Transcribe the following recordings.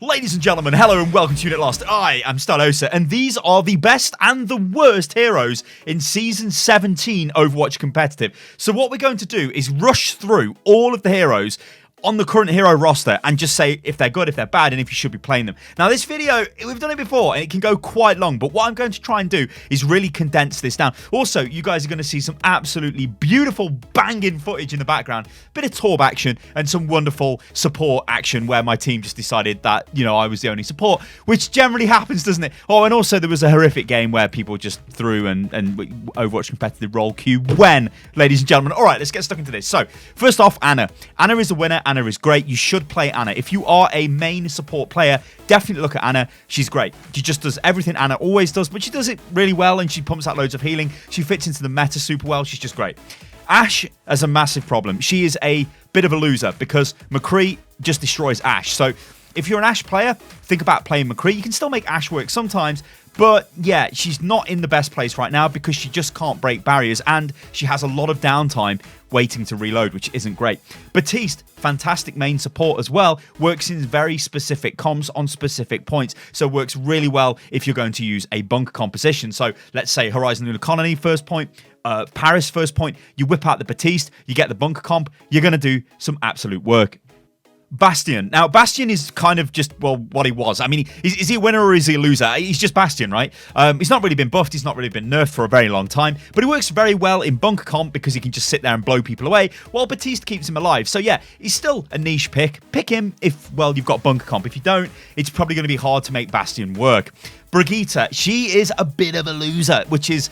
Ladies and gentlemen, hello and welcome to Unit Lost. I am Stylosa, and these are the best and the worst heroes in Season 17 Overwatch Competitive. So what we're going to do is rush through all of the heroes on the current hero roster and just say if they're good, if they're bad, and if you should be playing them. Now, this video, we've done it before, and it can go quite long, but what I'm going to try and do is really condense this down. Also, you guys are going to see some absolutely beautiful banging footage in the background, bit of Torb action, and some wonderful support action where my team just decided that, you know, I was the only support, which generally happens, doesn't it? Oh, and also there was a horrific game where people just threw and Overwatch competitive roll queue when, ladies and gentlemen. All right, let's get stuck into this. So, first off, Ana. Ana is the winner. Ana is great. You should play Ana. If you are a main support player, definitely look at Ana. She's great. She just does everything Ana always does, but she does it really well, and she pumps out loads of healing. She fits into the meta super well. She's just great. Ashe has a massive problem. She is a bit of a loser because Mccree just destroys Ashe. So if you're an Ashe player, think about playing Mccree. You can still make Ashe work sometimes, but yeah, she's not in the best place right now because she just can't break barriers, and she has a lot of downtime waiting to reload, which isn't great. Baptiste, fantastic main support as well, works in very specific comps on specific points, so works really well if you're going to use a bunker composition. So let's say Horizon Lunar Colony first point, Paris first point, you whip out the Baptiste, you get the bunker comp, you're going to do some absolute work. Bastian. Now, Bastian is kind of just, well, what he was. I mean, is he a winner or is he a loser? He's just Bastian, right? He's not really been buffed. He's not really been nerfed for a very long time. But he works very well in bunker comp because he can just sit there and blow people away, while Baptiste keeps him alive. So, yeah, he's still a niche pick. Pick him if, well, you've got bunker comp. If you don't, it's probably going to be hard to make Bastian work. Brigitte, she is a bit of a loser, which is...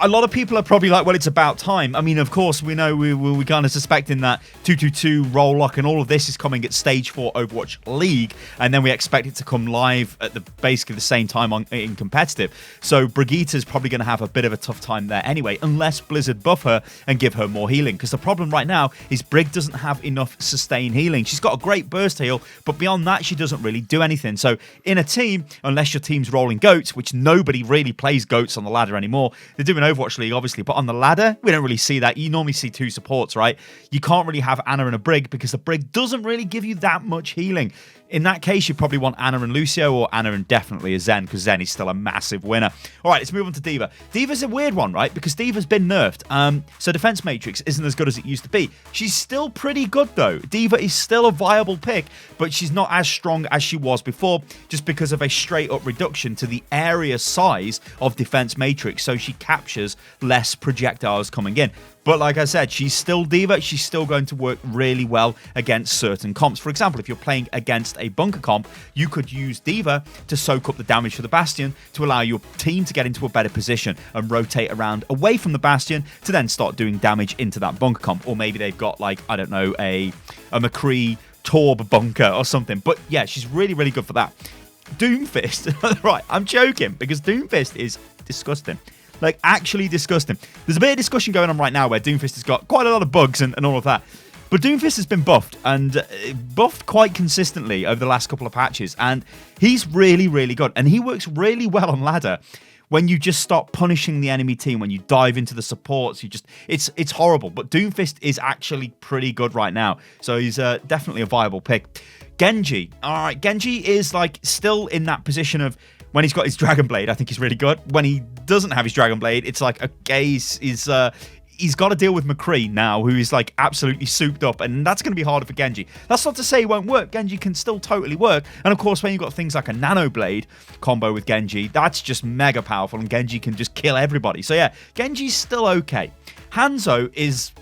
a lot of people are probably like, well, it's about time. I mean, of course, we know we're kind of suspecting that 222 roll lock and all of this is coming at Stage 4 Overwatch League, and then we expect it to come live at basically the same time in competitive. So Brigitte is probably going to have a bit of a tough time there anyway, unless Blizzard buff her and give her more healing. Because the problem right now is Brig doesn't have enough sustain healing. She's got a great burst heal, but beyond that, she doesn't really do anything. So in a team, unless your team's rolling goats, which nobody really plays goats on the ladder anymore, they're doing Overwatch League, obviously, but on the ladder, we don't really see that. You normally see two supports, right? You can't really have Ana and a Brig because the Brig doesn't really give you that much healing. In that case, you probably want Ana and Lucio, or Ana and definitely a Zen, because Zen is still a massive winner. All right, let's move on to Diva. Diva's a weird one, right? Because Diva's been nerfed. So defense matrix isn't as good as it used to be. She's still pretty good, though. Diva is still a viable pick, but she's not as strong as she was before, just because of a straight-up reduction to the area size of defense matrix, so she captures less projectiles coming in. But like I said, she's still Diva. She's still going to work really well against certain comps. For example, if you're playing against a bunker comp, you could use Diva to soak up the damage for the Bastion to allow your team to get into a better position and rotate around away from the Bastion to then start doing damage into that bunker comp. Or maybe they've got, like, I don't know, a Mccree Torb bunker or something. But yeah, she's really, really good for that. Doomfist. Right, I'm joking, because Doomfist is disgusting. Like, actually disgusting. There's a bit of discussion going on right now where Doomfist has got quite a lot of bugs and all of that. But Doomfist has been buffed, and buffed quite consistently over the last couple of patches. And he's really, really good. And he works really well on ladder when you just stop punishing the enemy team, when you dive into the supports. It's horrible. But Doomfist is actually pretty good right now. So he's definitely a viable pick. Genji. All right, Genji is, like, still in that position of... when he's got his Dragon Blade, I think he's really good. When he doesn't have his Dragon Blade, it's like, okay, he's got to deal with Mccree now, who is, like, absolutely souped up, and that's going to be harder for Genji. That's not to say it won't work. Genji can still totally work. And, of course, when you've got things like a Nano Blade combo with Genji, that's just mega powerful, and Genji can just kill everybody. So, yeah, Genji's still okay. Hanzo is...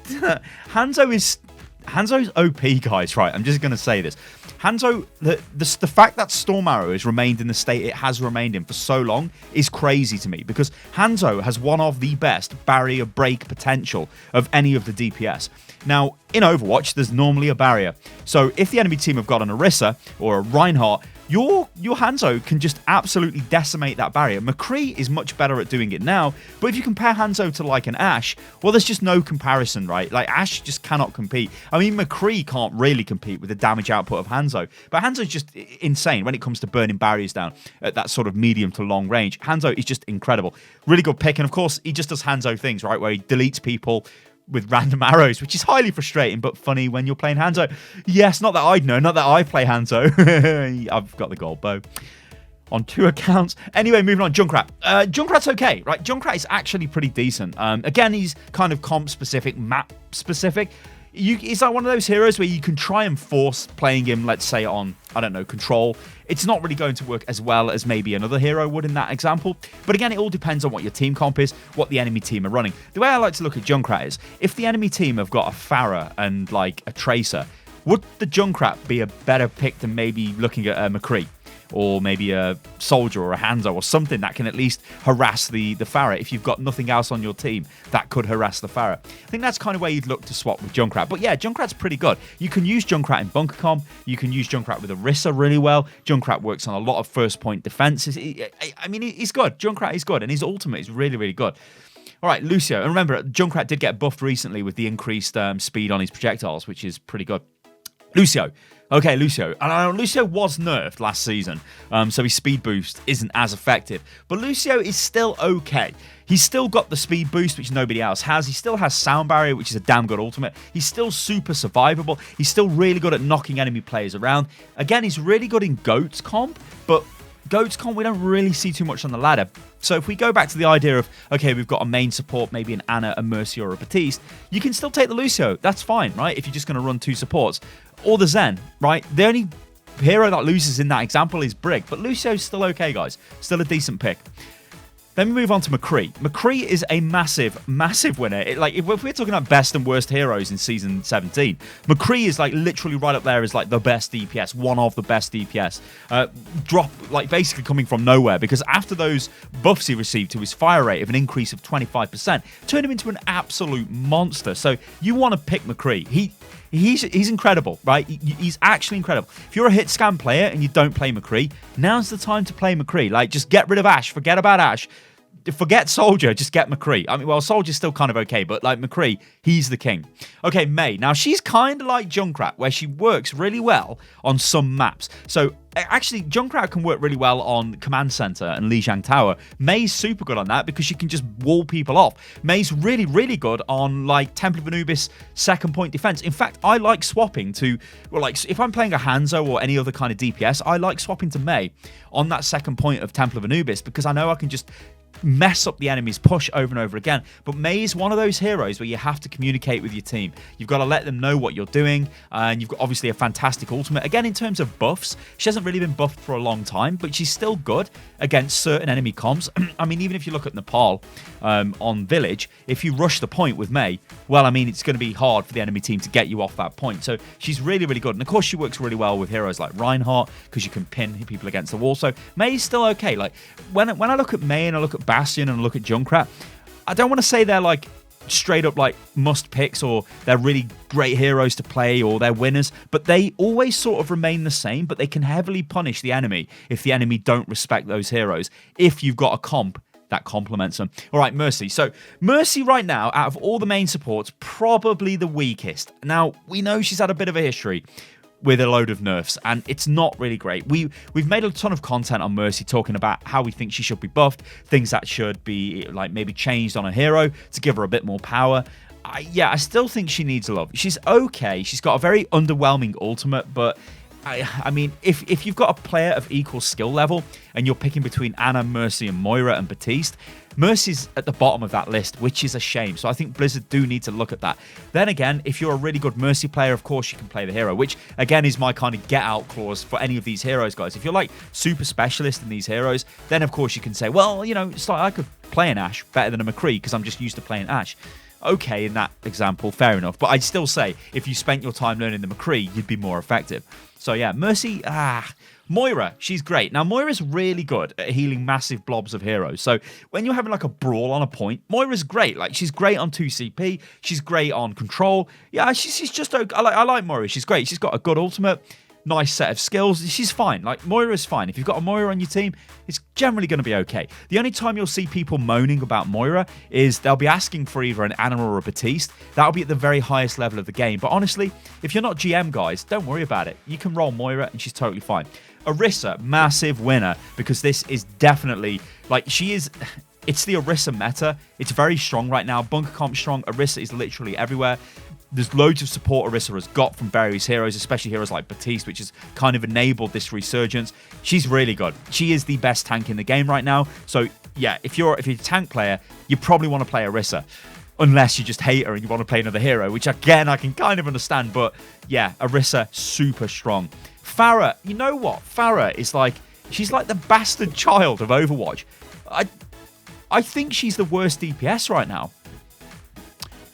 Hanzo's OP, guys, right? I'm just going to say this. Hanzo, the fact that Storm Arrow has remained in the state it has remained in for so long is crazy to me, because Hanzo has one of the best barrier break potential of any of the DPS. Now, in Overwatch, there's normally a barrier. So if the enemy team have got an Orisa or a Reinhardt, your Hanzo can just absolutely decimate that barrier. Mccree is much better at doing it now, but if you compare Hanzo to, like, an Ashe, well, there's just no comparison, right? Like, Ashe just cannot compete. I mean, Mccree can't really compete with the damage output of Hanzo, but Hanzo's just insane when it comes to burning barriers down at that sort of medium to long range. Hanzo is just incredible. Really good pick, and of course, he just does Hanzo things, right, where he deletes people, with random arrows, which is highly frustrating, but funny when you're playing Hanzo. Yes, not that I'd know, not that I play Hanzo. I've got the gold bow on 2 accounts. Anyway, moving on. Junkrat. Junkrat's okay, right? Junkrat is actually pretty decent. Again, he's kind of comp specific, map specific. He's like one of those heroes where you can try and force playing him, let's say on, I don't know, control. It's not really going to work as well as maybe another hero would in that example. But again, it all depends on what your team comp is, what the enemy team are running. The way I like to look at Junkrat is, if the enemy team have got a Farah and like a Tracer, would the Junkrat be a better pick than maybe looking at a Mccree? Or maybe a Soldier or a Hanzo or something that can at least harass the Farah if you've got nothing else on your team that could harass the Farah. I think that's kind of where you'd look to swap with Junkrat. But yeah, Junkrat's pretty good. You can use Junkrat in bunker comp. You can use Junkrat with Orisa really well. Junkrat works on a lot of first point defenses. I mean, he's good. Junkrat is good. And his ultimate is really, really good. All right, Lucio. And remember, Junkrat did get buffed recently with the increased speed on his projectiles, which is pretty good. Lucio. Okay, Lucio. And Lucio was nerfed last season, so his speed boost isn't as effective. But Lucio is still okay. He's still got the speed boost, which nobody else has. He still has sound barrier, which is a damn good ultimate. He's still super survivable. He's still really good at knocking enemy players around. Again, he's really good in GOATS comp, but GOATS comp, we don't really see too much on the ladder. So if we go back to the idea of, okay, we've got a main support, maybe an Ana, a Mercy, or a Batiste, you can still take the Lucio. That's fine, right? If you're just going to run 2 supports. Or the Zen, right? The only hero that loses in that example is Brig, but Lucio's still okay, guys. Still a decent pick. Then we move on to Mccree. Mccree is a massive, massive winner. If we're talking about best and worst heroes in Season 17, Mccree is like literally right up there as like the best DPS, one of the best DPS. Basically coming from nowhere, because after those buffs he received to his fire rate of an increase of 25%, turned him into an absolute monster. So you want to pick Mccree. He's incredible, right? He's actually incredible. If you're a hit scan player and you don't play Mccree, now's the time to play Mccree. Like, just get rid of Ashe. Forget about Ashe. Forget Soldier, just get Mccree. I mean, well, Soldier's still kind of okay, but like Mccree, he's the king. Okay, Mei. Now, she's kind of like Junkrat, where she works really well on some maps. So, actually, Junkrat can work really well on Command Center and Lijiang Tower. Mei's super good on that because she can just wall people off. Mei's really, really good on, like, Temple of Anubis second point defense. In fact, I like swapping to, well, like, if I'm playing a Hanzo or any other kind of DPS, I like swapping to Mei on that second point of Temple of Anubis because I know I can just mess up the enemy's push over and over again. But Mei is one of those heroes where you have to communicate with your team. You've got to let them know what you're doing, and you've got obviously a fantastic ultimate. Again, in terms of buffs, she hasn't really been buffed for a long time, but she's still good against certain enemy comps. I mean, even if you look at Nepal on Village, if you rush the point with Mei, well, I mean, it's going to be hard for the enemy team to get you off that point. So she's really, really good. And of course, she works really well with heroes like Reinhardt because you can pin people against the wall. So Mei's still okay. Like, when I look at Mei and I look at Bastian and look at Junkrat, I don't want to say they're like straight up like must picks or they're really great heroes to play or they're winners, but they always sort of remain the same, but they can heavily punish the enemy if the enemy don't respect those heroes, if you've got a comp that complements them. All right, Mercy. So Mercy right now, out of all the main supports, probably the weakest. Now, we know she's had a bit of a history with a load of nerfs, and it's not really great. We've made a ton of content on Mercy talking about how we think she should be buffed, things that should be like maybe changed on a hero to give her a bit more power. I still think she needs love. She's okay. She's got a very underwhelming ultimate, but I mean, if you've got a player of equal skill level and you're picking between Ana, Mercy, and Moira and Batiste, Mercy's at the bottom of that list, which is a shame. So I think Blizzard do need to look at that. Then again, if you're a really good Mercy player, of course you can play the hero, which again is my kind of get out clause for any of these heroes, guys. If you're like super specialist in these heroes, then of course you can say, well, you know, it's like I could play an Ashe better than a Mccree because I'm just used to playing Ashe. Okay, in that example, fair enough. But I'd still say if you spent your time learning the Mccree, you'd be more effective. So yeah, Mercy, Moira, she's great. Now, Moira's really good at healing massive blobs of heroes. So when you're having like a brawl on a point, Moira's great. Like, she's great on 2CP. She's great on control. Yeah, she's just okay. I like Moira. She's great. She's got a good ultimate. Nice set of skills. She's fine. Like, Moira's fine. If you've got a Moira on your team, it's generally going to be okay. The only time you'll see people moaning about Moira is they'll be asking for either an Ana or a Batiste. That'll be at the very highest level of the game. But honestly, if you're not GM, guys, don't worry about it. You can roll Moira and she's totally fine. Orisa, massive winner, because this is definitely, like, she is... it's the Orisa meta. It's very strong right now. Bunker Comp strong. Orisa is literally everywhere. There's loads of support Orisa has got from various heroes, especially heroes like Batiste, which has kind of enabled this resurgence. She's really good. She is the best tank in the game right now. So yeah, if you're a tank player, you probably want to play Orisa. Unless you just hate her and you want to play another hero, which again, I can kind of understand. But yeah, Orisa, super strong. Farah, you know what? Farah is like, she's like the bastard child of Overwatch. I think she's the worst DPS right now.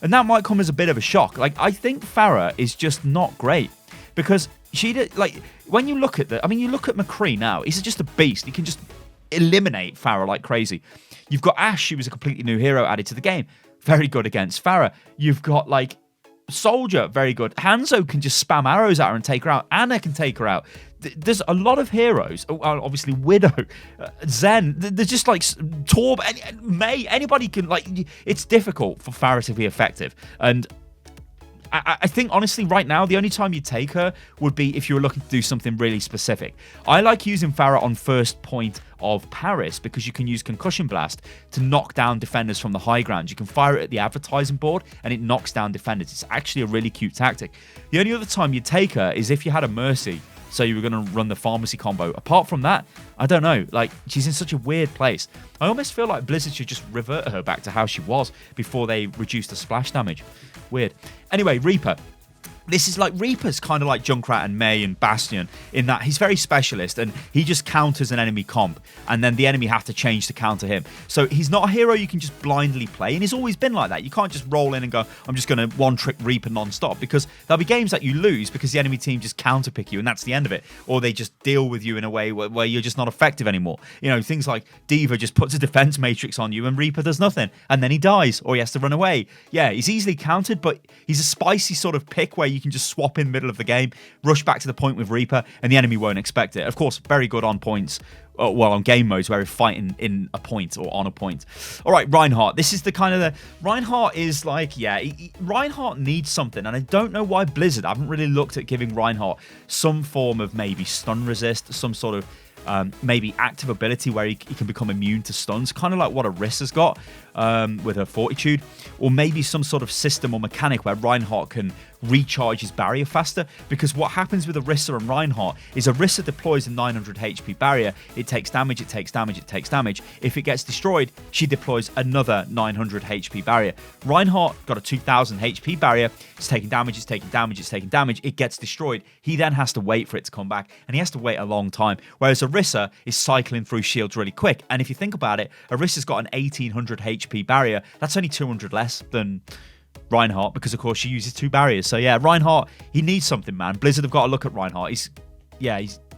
And that might come as a bit of a shock. Like, I think Farah is just not great. Because she did, like, when you look at you look at Mccree now, he's just a beast. He can just eliminate Farah like crazy. You've got Ashe, who was a completely new hero added to the game. Very good against Farah. You've got, like, Soldier, very good. Hanzo can just spam arrows at her and take her out. Anna can take her out. There's a lot of heroes. Obviously, Widow, Zen. There's just like Torb, May. Anybody can, like. It's difficult for Farah to be effective. And I think, honestly, right now, the only time you take her would be if you were looking to do something really specific. I like using Farah on first point of Paris because you can use Concussion Blast to knock down defenders from the high ground. You can fire it at the advertising board and it knocks down defenders. It's actually a really cute tactic. The only other time you'd take her is if you had a Mercy. So you were going to run the pharmacy combo. Apart from that, I don't know. Like, she's in such a weird place. I almost feel like Blizzard should just revert her back to how she was before they reduced the splash damage. Weird. Anyway, Reaper. This is like, Reaper's kind of like Junkrat and May and Bastian in that he's very specialist and he just counters an enemy comp and then the enemy have to change to counter him. So he's not a hero you can just blindly play, and he's always been like that. You can't just roll in and go, I'm just going to one-trick Reaper non-stop, because there'll be games that you lose because the enemy team just counter-pick you and that's the end of it. Or they just deal with you in a way where you're just not effective anymore. You know, things like Diva just puts a defense matrix on you and Reaper does nothing and then he dies or he has to run away. Yeah, he's easily countered, but he's a spicy sort of pick where you can just swap in the middle of the game, rush back to the point with Reaper, and the enemy won't expect it. Of course, very good on points, on game modes where we're fighting in a point or on a point. All right, Reinhardt. This is the kind of the... Reinhardt is like, yeah, Reinhardt needs something, and I don't know why Blizzard haven't really looked at giving Reinhardt some form of maybe stun resist, some sort of maybe active ability where he can become immune to stuns, kind of like what Orisa's got with her Fortitude, or maybe some sort of system or mechanic where Reinhardt can recharge his barrier faster, because what happens with Orisa and Reinhardt is Orisa deploys a 900 HP barrier, it takes damage, it takes damage, it takes damage. If it gets destroyed, she deploys another 900 HP barrier. Reinhardt got a 2000 HP barrier, it's taking damage, it's taking damage, it's taking damage, it gets destroyed. He then has to wait for it to come back, and he has to wait a long time, whereas Orisa is cycling through shields really quick. And if you think about it, Orisa's got an 1800 HP barrier, that's only 200 less than Reinhardt, because of course she uses 2 barriers. So yeah, Reinhardt, he needs something, man. Blizzard have got to look at Reinhardt. He's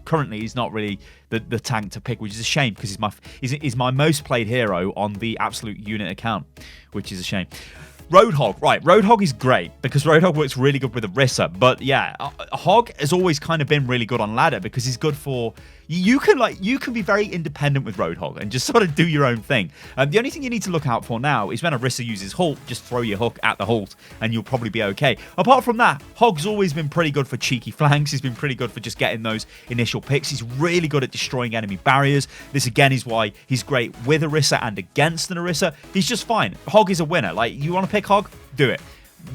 currently he's not really the tank to pick, which is a shame, because he's my most played hero on the absolute unit account, which is a shame. Roadhog, right? Roadhog is great because Roadhog works really good with Orisa, but yeah, Hog has always kind of been really good on ladder because he's good for you can be very independent with Roadhog and just sort of do your own thing. The only thing you need to look out for now is when Orisa uses Halt, just throw your hook at the Halt and you'll probably be okay. Apart from that, Hog's always been pretty good for cheeky flanks. He's been pretty good for just getting those initial picks. He's really good at destroying enemy barriers. This again is why he's great with Orisa and against an Orisa. He's just fine. Hog is a winner. Like, you want to pick Hog? Do it.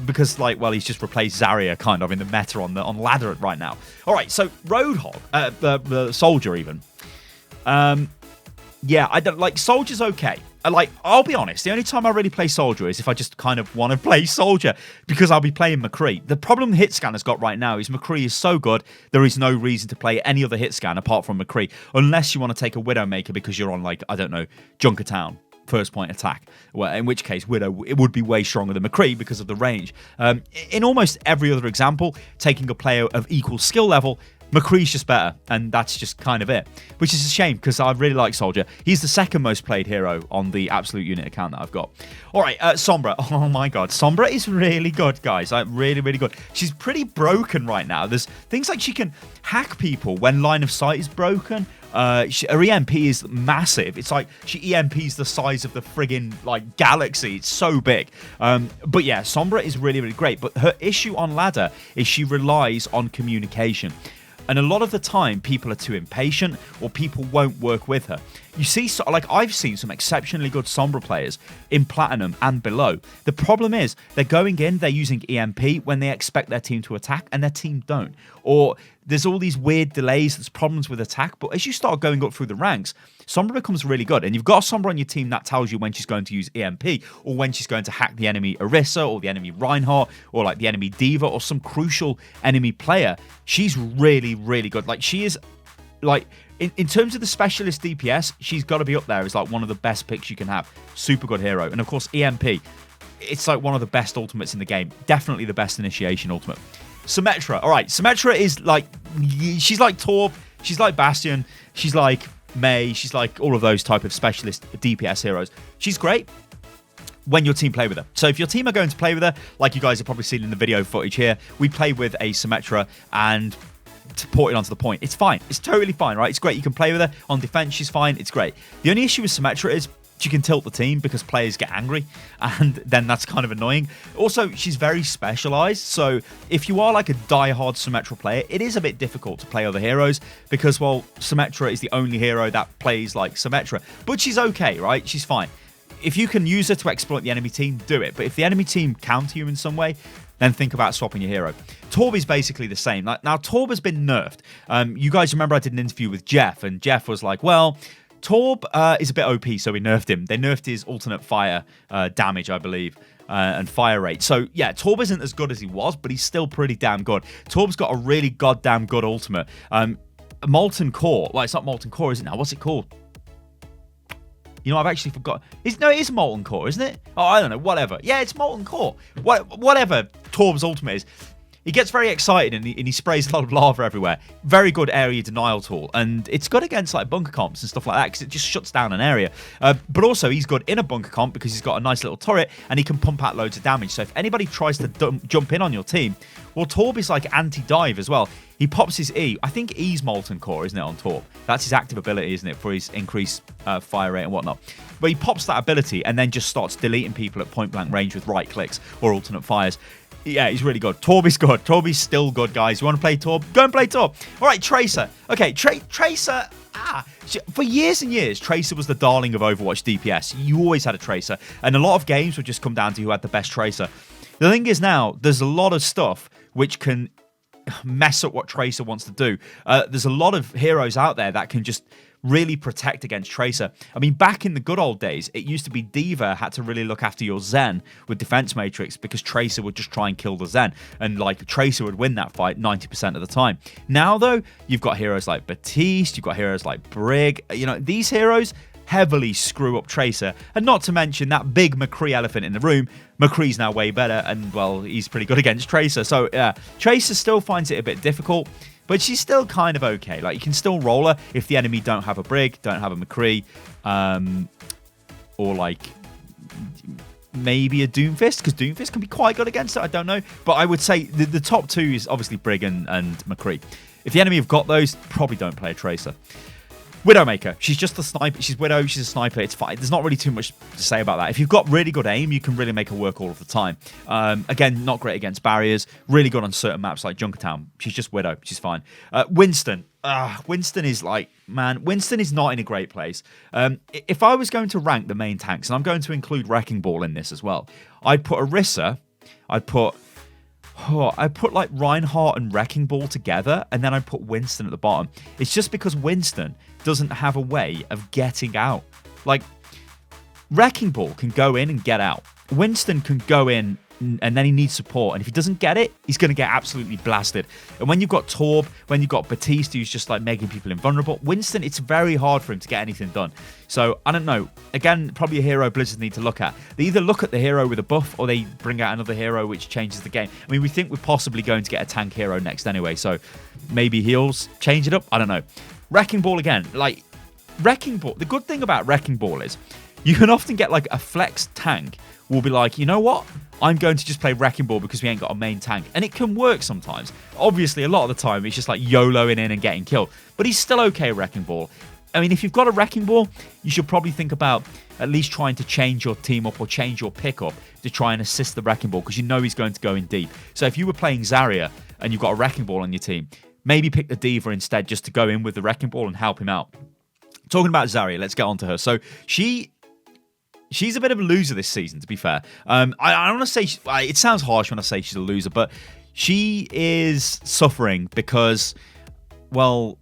Because, like, well, he's just replaced Zarya kind of in the meta on ladder right now. All right, so Roadhog, the Soldier even. Yeah, I don't like Soldier's okay. I'll be honest, the only time I really play Soldier is if I just kind of want to play Soldier, because I'll be playing Mccree. The problem Hit Scanner's got right now is Mccree is so good, there is no reason to play any other hit scan apart from Mccree, unless you want to take a Widowmaker because you're on, like, I don't know, Junkertown. First point attack, well, in which case Widow, it would be way stronger than Mccree because of the range. In almost every other example, taking a player of equal skill level, Mccree's just better, and that's just kind of it, which is a shame because I really like Soldier. He's the second most played hero on the absolute unit account that I've got. All right, Sombra. Oh my god, Sombra is really good, guys. Like, really, really good. She's pretty broken right now. There's things like she can hack people when line of sight is broken. Her EMP is massive. It's like she EMPs the size of the friggin' like galaxy. It's so big. But yeah, Sombra is really, really great. But her issue on ladder is she relies on communication. And a lot of the time, people are too impatient or people won't work with her. You see, like I've seen some exceptionally good Sombra players in Platinum and below. The problem is they're going in, they're using EMP when they expect their team to attack and their team don't. Or there's all these weird delays, there's problems with attack. But as you start going up through the ranks, Sombra becomes really good. And you've got a Sombra on your team that tells you when she's going to use EMP or when she's going to hack the enemy Orisa or the enemy Reinhardt or like the enemy Diva or some crucial enemy player. She's really, really good. Like she is like in terms of the specialist DPS, she's got to be up there as like one of the best picks you can have. Super good hero. And of course, EMP, it's like one of the best ultimates in the game. Definitely the best initiation ultimate. Symetra. All right, Symetra is like, she's like Torb, she's like Bastian, she's like Mei, she's like all of those type of specialist DPS heroes. She's great when your team play with her. So if your team are going to play with her, like you guys have probably seen in the video footage here, we play with a Symetra and to port it onto the point. It's fine. It's totally fine, right? It's great. You can play with her. On defense, she's fine. It's great. The only issue with Symetra is she can tilt the team because players get angry, and then that's kind of annoying. Also, she's very specialized, so if you are like a die-hard Symetra player, it is a bit difficult to play other heroes because, well, Symetra is the only hero that plays like Symetra. But she's okay, right? She's fine. If you can use her to exploit the enemy team, do it. But if the enemy team counter you in some way, then think about swapping your hero. Torb is basically the same. Now, Torb has been nerfed. You guys remember I did an interview with Jeff, and Jeff was like, well, Torb is a bit OP, so we nerfed him. They nerfed his alternate fire damage, I believe, and fire rate. So, yeah, Torb isn't as good as he was, but he's still pretty damn good. Torb's got a really goddamn good ultimate. Molten Core. Well, it's not Molten Core, is it now? What's it called? You know, I've actually forgot. No, it is Molten Core, isn't it? Oh, I don't know. Whatever. Yeah, it's Molten Core. Whatever Torb's ultimate is. He gets very excited and he sprays a lot of lava everywhere. Very good area denial tool. And it's good against like bunker comps and stuff like that because it just shuts down an area. But also he's good in a bunker comp because he's got a nice little turret and he can pump out loads of damage. So if anybody tries to jump in on your team, well, Torb is like anti-dive as well. He pops his E. I think E's Molten Core, isn't it, on Torb? That's his active ability, isn't it, for his increased fire rate and whatnot. But he pops that ability and then just starts deleting people at point-blank range with right clicks or alternate fires. Yeah, he's really good. Torb is good. Torb is still good, guys. You want to play Torb? Go and play Torb. All right, Tracer. Okay, Tracer. For years and years, Tracer was the darling of Overwatch DPS. You always had a Tracer. And a lot of games would just come down to who had the best Tracer. The thing is now, there's a lot of stuff which can mess up what Tracer wants to do. There's a lot of heroes out there that can just really protect against Tracer. I mean, back in the good old days, it used to be Diva had to really look after your Zen with Defense Matrix because Tracer would just try and kill the Zen. And like Tracer would win that fight 90% of the time. Now, though, you've got heroes like Batiste, you've got heroes like Brig. You know, these heroes heavily screw up Tracer. And not to mention that big Mccree elephant in the room. Mccree's now way better and, well, he's pretty good against Tracer. So, yeah, Tracer still finds it a bit difficult. But she's still kind of okay. Like, you can still roll her if the enemy don't have a Brig, don't have a Mccree, or, like, maybe a Doomfist, because Doomfist can be quite good against it. I don't know. But I would say the top two is obviously Brig and Mccree. If the enemy have got those, probably don't play a Tracer. Widowmaker. She's just a sniper. She's Widow. She's a sniper. It's fine. There's not really too much to say about that. If you've got really good aim, you can really make her work all of the time. Again, not great against barriers. Really good on certain maps like Junkertown. She's just Widow. She's fine. Winston. Winston is like, man, Winston is not in a great place. If I was going to rank the main tanks, and I'm going to include Wrecking Ball in this as well, I'd put Orisa. I'd put like Reinhardt and Wrecking Ball together, and then I put Winston at the bottom. It's just because Winston doesn't have a way of getting out. Like, Wrecking Ball can go in and get out. Winston can go in and then he needs support. And if he doesn't get it, he's going to get absolutely blasted. And when you've got Torb, when you've got Batiste, who's just like making people invulnerable, Winston, it's very hard for him to get anything done. So, I don't know. Again, probably a hero Blizzard need to look at. They either look at the hero with a buff or they bring out another hero which changes the game. I mean, we think we're possibly going to get a tank hero next anyway. So, maybe heals, change it up. I don't know. Wrecking Ball again. Like, Wrecking Ball. The good thing about Wrecking Ball is you can often get like a flex tank will be like, you know what? I'm going to just play Wrecking Ball because we ain't got a main tank. And it can work sometimes. Obviously, a lot of the time, it's just like YOLOing in and getting killed. But he's still okay, Wrecking Ball. I mean, if you've got a Wrecking Ball, you should probably think about at least trying to change your team up or change your pickup to try and assist the Wrecking Ball because you know he's going to go in deep. So if you were playing Zarya and you've got a Wrecking Ball on your team, maybe pick the Diva instead just to go in with the Wrecking Ball and help him out. Talking about Zarya, let's get on to her. So she's a bit of a loser this season, to be fair. I don't want to say... it sounds harsh when I say she's a loser, but she is suffering because, well,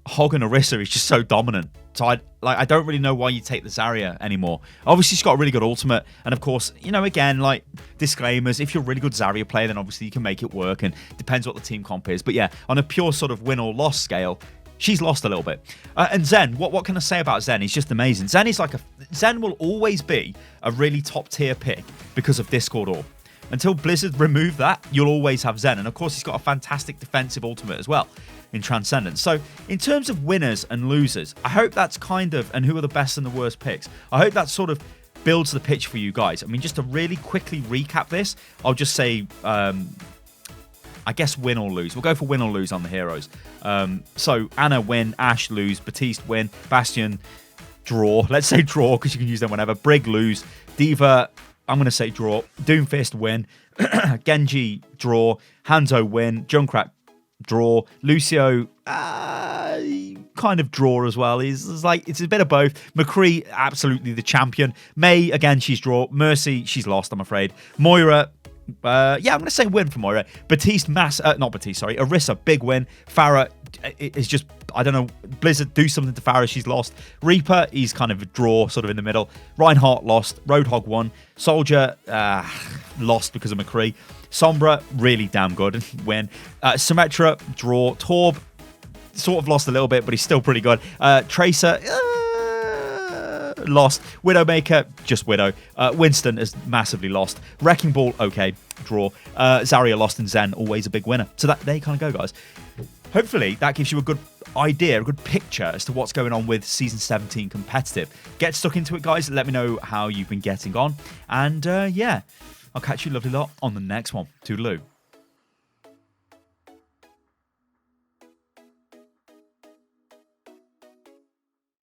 Hog and Orisa is just so dominant. So I don't really know why you take the Zarya anymore. Obviously, she's got a really good ultimate. And of course, again, like, disclaimers, if you're a really good Zarya player, then obviously you can make it work. And it depends what the team comp is. But yeah, on a pure sort of win or loss scale, she's lost a little bit. And Zen, what can I say about Zen? He's just amazing. Zen will always be a really top tier pick because of Discord Orb. Until Blizzard remove that, you'll always have Zen. And of course, he's got a fantastic defensive ultimate as well in Transcendence. So in terms of winners and losers, I hope that's and who are the best and the worst picks, I hope that sort of builds the pitch for you guys. I mean, just to really quickly recap this, I'll just say, I guess win or lose. We'll go for win or lose on the heroes. So Anna win, Ashe lose, Batiste win, Bastian draw. Let's say draw because you can use them whenever. Brig lose, Diva, I'm going to say draw, Doomfist win, Genji draw, Hanzo win, Junkrat draw, Lucio kind of draw as well. It's a bit of both. Mccree absolutely the champion. May again, she's draw. Mercy, she's lost, I'm afraid. Moira, I'm going to say win for Moira. Orisa, big win. Farah is just, I don't know, Blizzard do something to Farah, she's lost. Reaper, he's kind of a draw, sort of in the middle. Reinhardt lost. Roadhog won. Soldier lost because of Mccree. Sombra, really damn good win. Symetra, draw. Torb, sort of lost a little bit, but he's still pretty good. Tracer, lost. Widowmaker, just Widow. Winston has massively lost. Wrecking Ball, okay, draw. Zarya lost, and Zen, always a big winner. So there you kind of go, guys. Hopefully, that gives you a good idea, a good picture as to what's going on with Season 17 competitive. Get stuck into it, guys. Let me know how you've been getting on. And yeah, I'll catch you lovely lot on the next one. Toodaloo.